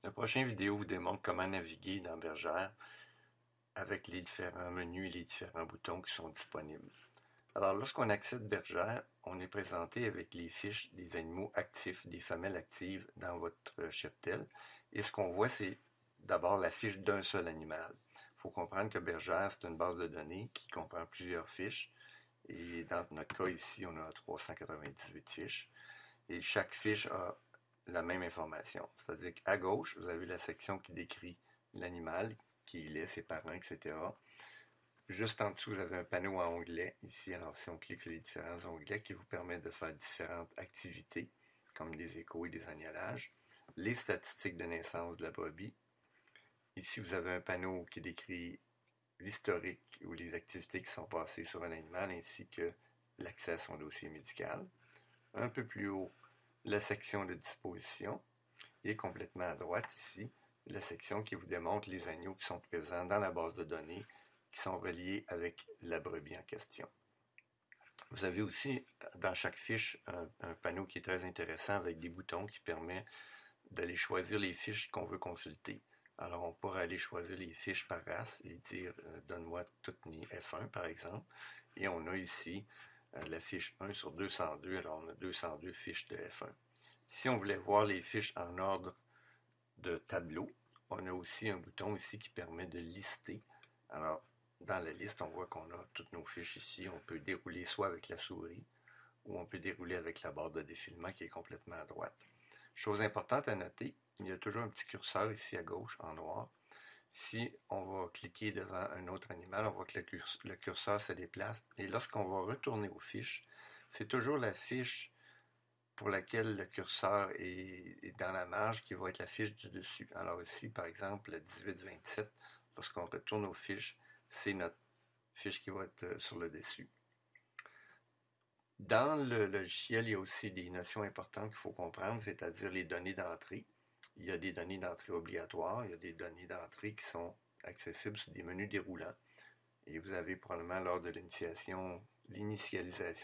La prochaine vidéo vous démontre comment naviguer dans Bergère avec les différents menus et les différents boutons qui sont disponibles. Alors, lorsqu'on accède Bergère, on est présenté avec les fiches des animaux actifs, des femelles actives dans votre cheptel. Et ce qu'on voit, c'est d'abord la fiche d'un seul animal. Il faut comprendre que Bergère, c'est une base de données qui comprend plusieurs fiches. Et dans notre cas ici, on a 398 fiches. Et chaque fiche a la même information. C'est-à-dire qu'à gauche, vous avez la section qui décrit l'animal, qui il est, ses parents, etc. Juste en dessous, vous avez un panneau à onglets ici. Alors, si on clique sur les différents onglets qui vous permettent de faire différentes activités, comme des échos et des agnelages, les statistiques de naissance de la brebis. Ici, vous avez un panneau qui décrit l'historique ou les activités qui sont passées sur un animal, ainsi que l'accès à son dossier médical. Un peu plus haut, la section de disposition, et complètement à droite ici, la section qui vous démontre les agneaux qui sont présents dans la base de données, qui sont reliés avec la brebis en question. Vous avez aussi dans chaque fiche un panneau qui est très intéressant avec des boutons qui permet d'aller choisir les fiches qu'on veut consulter. Alors on pourrait aller choisir les fiches par race et dire donne-moi toutes mes F1 par exemple. Et on a ici la fiche 1 sur 202, alors on a 202 fiches de F1. Si on voulait voir les fiches en ordre de tableau, on a aussi un bouton ici qui permet de lister. Alors, dans la liste, on voit qu'on a toutes nos fiches ici. On peut dérouler soit avec la souris ou on peut dérouler avec la barre de défilement qui est complètement à droite. Chose importante à noter, il y a toujours un petit curseur ici à gauche en noir. Si on va cliquer devant un autre animal, on voit que le curseur se déplace. Et lorsqu'on va retourner aux fiches, c'est toujours la fiche pour laquelle le curseur est dans la marge qui va être la fiche du dessus. Alors ici, par exemple, le 1827, lorsqu'on retourne aux fiches, c'est notre fiche qui va être sur le dessus. Dans le logiciel, il y a aussi des notions importantes qu'il faut comprendre, c'est-à-dire les données d'entrée. Il y a des données d'entrée obligatoires, il y a des données d'entrée qui sont accessibles sur des menus déroulants. Et vous avez probablement lors de l'initialisation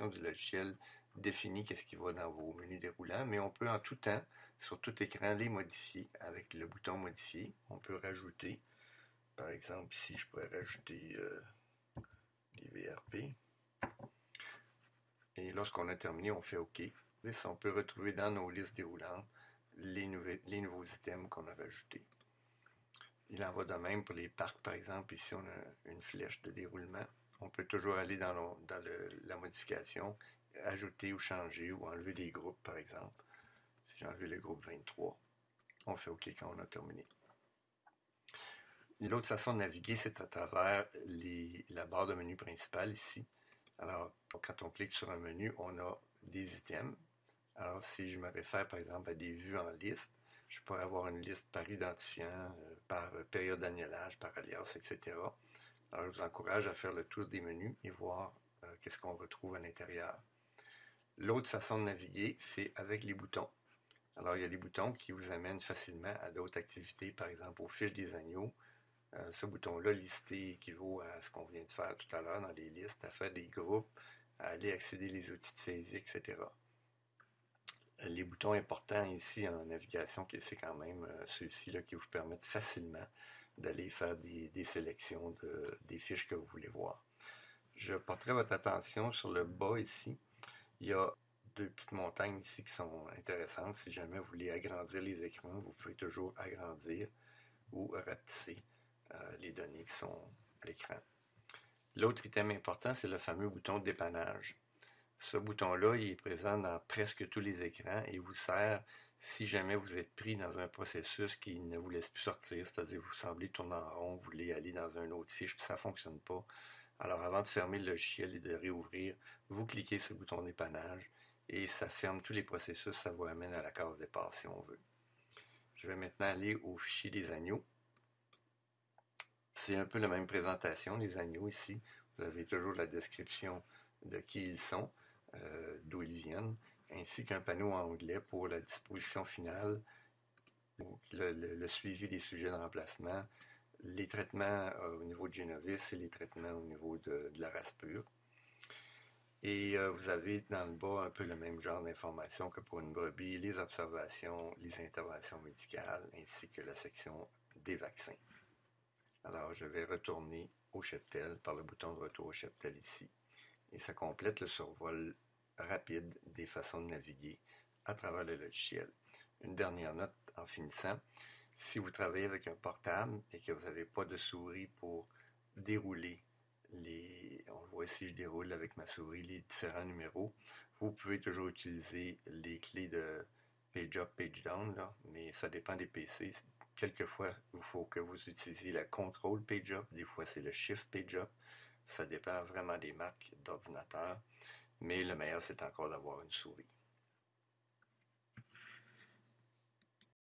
du logiciel défini qu'est-ce qui va dans vos menus déroulants, mais on peut en tout temps, sur tout écran, les modifier avec le bouton modifier. On peut rajouter, par exemple ici, je pourrais rajouter les VRP. Et lorsqu'on a terminé, on fait OK. On peut retrouver dans nos listes déroulantes les nouveaux items qu'on a rajoutés. Il en va de même pour les parcs, par exemple. Ici, on a une flèche de déroulement. On peut toujours aller dans la modification, ajouter ou changer ou enlever des groupes, par exemple. Si j'ai enlevé le groupe 23, on fait OK quand on a terminé. L'autre façon de naviguer, c'est à travers la barre de menu principale ici. Alors, quand on clique sur un menu, on a des items. Alors, si je me réfère, par exemple, à des vues en liste, je pourrais avoir une liste par identifiant, par période d'agnelage, par alias, etc. Alors, je vous encourage à faire le tour des menus et voir qu'est-ce qu'on retrouve à l'intérieur. L'autre façon de naviguer, c'est avec les boutons. Alors, il y a des boutons qui vous amènent facilement à d'autres activités, par exemple aux fiches des agneaux. Ce bouton-là, lister, équivaut à ce qu'on vient de faire tout à l'heure dans les listes, à faire des groupes, à aller accéder les outils de saisie, etc. Les boutons importants ici en navigation, c'est quand même ceux-ci qui vous permettent facilement d'aller faire des sélections des fiches que vous voulez voir. Je porterai votre attention sur le bas ici. Il y a deux petites montagnes ici qui sont intéressantes. Si jamais vous voulez agrandir les écrans, vous pouvez toujours agrandir ou rapetisser les données qui sont à l'écran. L'autre item important, c'est le fameux bouton de dépannage. Ce bouton-là, il est présent dans presque tous les écrans et vous sert si jamais vous êtes pris dans un processus qui ne vous laisse plus sortir, c'est-à-dire vous semblez tourner en rond, vous voulez aller dans une autre fiche, puis ça ne fonctionne pas. Alors avant de fermer le logiciel et de réouvrir, vous cliquez sur le bouton dépannage et ça ferme tous les processus, ça vous amène à la case départ si on veut. Je vais maintenant aller au fichier des agneaux. C'est un peu la même présentation, les agneaux ici. Vous avez toujours la description de qui ils sont, d'où ils viennent, ainsi qu'un panneau en anglais pour la disposition finale, le suivi des sujets de remplacement, les traitements au niveau de Genovis et les traitements au niveau de la race pure. Et vous avez dans le bas un peu le même genre d'informations que pour une brebis, les observations, les interventions médicales, ainsi que la section des vaccins. Alors, je vais retourner au cheptel par le bouton de retour au cheptel ici. Et ça complète le survol rapide des façons de naviguer à travers le logiciel. Une dernière note en finissant. Si vous travaillez avec un portable et que vous n'avez pas de souris pour dérouler on voit ici, je déroule avec ma souris les différents numéros. Vous pouvez toujours utiliser les clés de page up, page down, là, mais ça dépend des PC. Quelquefois, il faut que vous utilisiez la contrôle page up, des fois c'est le shift page up. Ça dépend vraiment des marques d'ordinateur, mais le meilleur c'est encore d'avoir une souris.